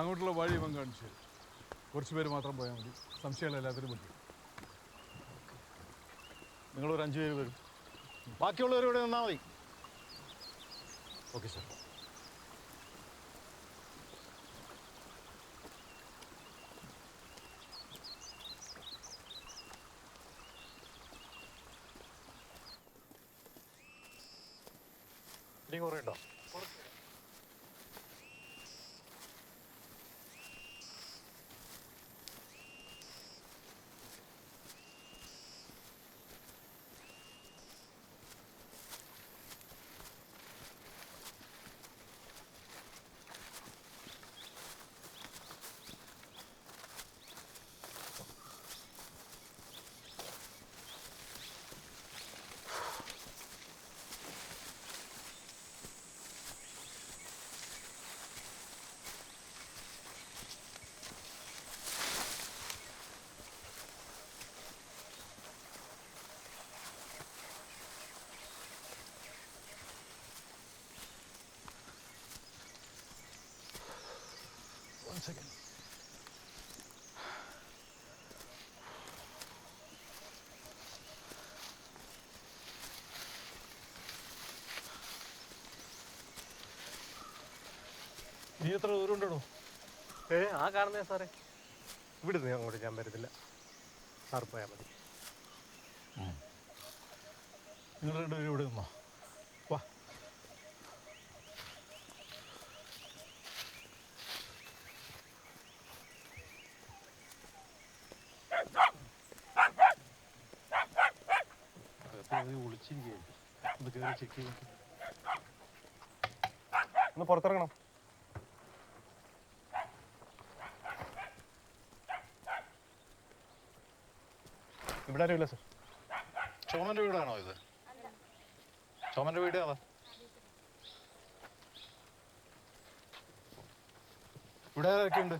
അങ്ങോട്ടുള്ള വഴി ഇവൻ കാണിച്ചു തരും. കുറച്ച് പേര് മാത്രം പോയാൽ മതി. സംശയങ്ങൾ എല്ലാത്തിനും പറ്റും. നിങ്ങളൊരു 5 പേര് വരും. ബാക്കിയുള്ളവർ ഇവിടെ നിന്നാൽ മതി. Okay sir. ഇനി കുറേ ഉണ്ടോ? One second. നീ എത്ര ദൂരം ഉണ്ടോ? ആ കാണുന്നേ സാറേ. ഇവിടുന്ന് അങ്ങോട്ട് ഞാൻ വരുന്നില്ല. സാർ പോയാൽ മതി. നിങ്ങൾ രണ്ടുപേരും ഇവിടെ നിന്നോ. വാ. വിളിച്ചിരിക്കുകയായിരിക്കും. ഒന്ന് കയറി ചെക്ക് ചെയ്യും. ഒന്ന് പുറത്തിറങ്ങണം. ഇവിടെ ആരുമില്ല സാർ. ചോമന്റെ വീടാണോ ഇത്? ചോമന്റെ വീട് അതാ. ഇവിടെ ആരൊക്കെ ഉണ്ട്?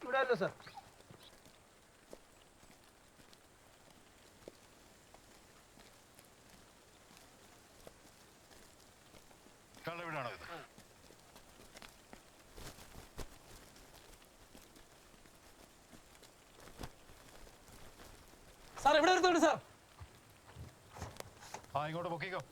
ഇവിടെ അല്ല സാർ. ഇയാളുടെ വീടാണോ ഇത്? സാർ ഇവിടെ വരുന്നുണ്ട് സാർ. ആ ഇങ്ങോട്ട് പൊക്കിക്കോ.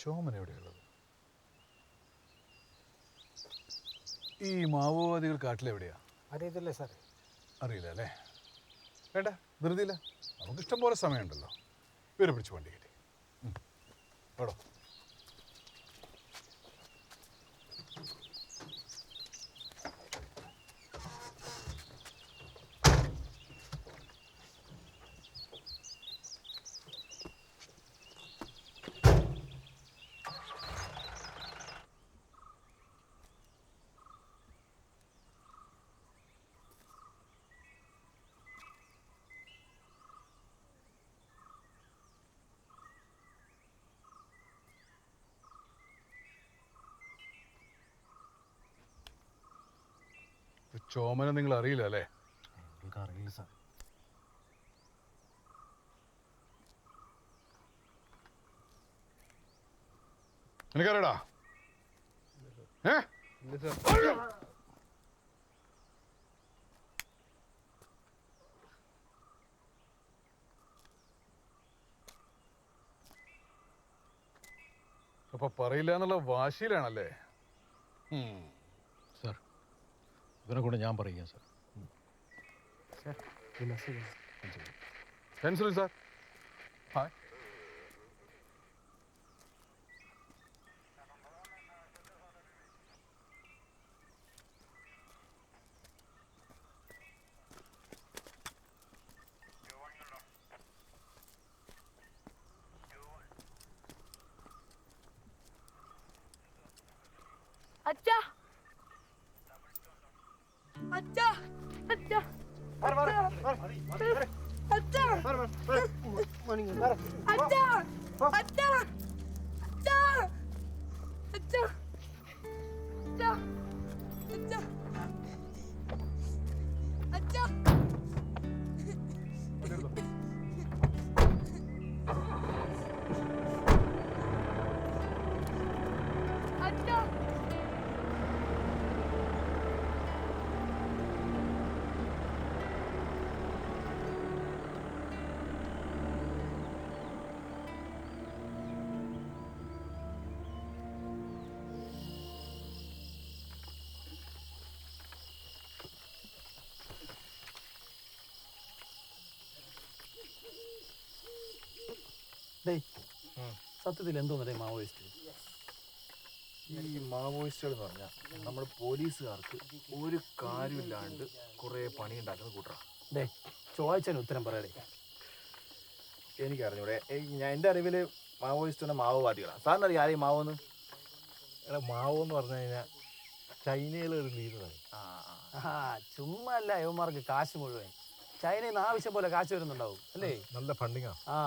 ചോമൻ എവിടെയുള്ളത്? ഈ മാവോവാദികൾ കാട്ടിലെവിടെയാ? അറിയത്തില്ലേ സാറേ. അറിയില്ല അല്ലേ? വേണ്ട, ധൃതിയില്ല. നമുക്കിഷ്ടം പോലെ സമയമുണ്ടല്ലോ. ഇവരെ പിടിച്ച് വണ്ടി കയറ്റി എടോ. ചോമനെ നിങ്ങൾ അറിയില്ല അല്ലേ? അറിയില്ല സാർ. എനിക്കറിയടാ. അപ്പൊ പറയില്ല എന്നുള്ള വാശിയിലാണല്ലേ? സാർ ഇവനെ കൊണ്ട് ഞാൻ പറയാം സാർ. Pencil sir. ഹായ്. അച്ഛാ അച്ഛാ അച്ഛാ അച്ഛാ അച്ഛാ അച്ഛാ അച്ഛാ അച്ഛാ അച്ഛാ അച്ഛാ അച്ഛാ അച്ഛാ സത്യത്തിൽ എന്തോന്നേ മാവോയിസ്റ്റ്? ഈ മാവോയിസ്റ്റുകൾ എന്ന് പറഞ്ഞാൽ നമ്മൾ പോലീസുകാർക്ക് ഒരു കാര്യമില്ലാണ്ട് കുറേ പണി ഉണ്ടാക്കുന്ന കൂട്ടറാണ്. ഡേ ചോദിച്ചതിന് ഉത്തരം പറയടേ. എനിക്കറിഞ്ഞൂടെ. ഞാൻ എൻ്റെ അറിവിൽ മാവോയിസ്റ്റ് മാവോവാദികളാണ്. സാറിന് അറിയാം ആരെയും മാവോന്ന്? എടാ മാവോ എന്ന് പറഞ്ഞു കഴിഞ്ഞാൽ ചൈനയിലെ ഒരു ലീഡറാണ്. ആ ചുമ്മാ അല്ല യുവമാർക്ക് കാശ് മുഴുവൻ. ചൈനയിൽ നിന്ന് ആവശ്യം പോലെ കാശ് വരുന്നുണ്ടാവും അല്ലേ? നല്ല ഫണ്ടിങ്ങാണ്. ആ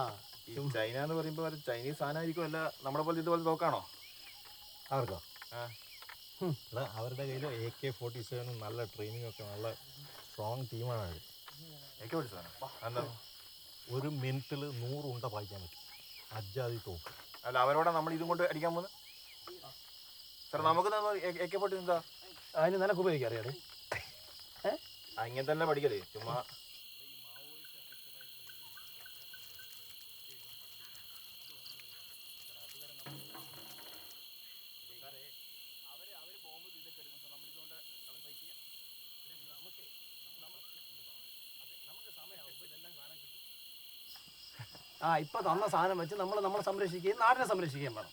ഈ ചൈന എന്ന് പറയുമ്പോൾ ചൈനീസ് സാധനമായിരിക്കും, അല്ല നമ്മളെ പോലെ ഇതുപോലെ നോക്കാണോ? ആർക്കോ? ആ എടാ അവരുടെ കയ്യിൽ AK-47 നല്ല ട്രെയിനിങ് ഒക്കെ, നല്ല സ്ട്രോങ് ടീമാണ് അവർ. എനിക്ക് പഠിച്ച സാധനം എന്താ? ഒരു മിനിറ്റിൽ 100 ഉണ്ട പായിക്കാൻ പറ്റും. അജാതി തോക്ക്. അല്ല അവരോടെ നമ്മൾ ഇതും കൊണ്ട് അടിക്കാൻ പോകുന്നത്? സാർ നമുക്ക് AK-47 എന്താ? അതിന് നിനക്ക് ഉപയോഗിക്കാം അറിയാടേ. ഇങ്ങനെ തന്നെ പഠിക്കല്ലേ ചുമ്മാ. ആ ഇപ്പൊ തന്ന സാധനം വെച്ച് നമ്മളെ സംരക്ഷിക്കുകയും നാടിനെ സംരക്ഷിക്കുകയും വേണം.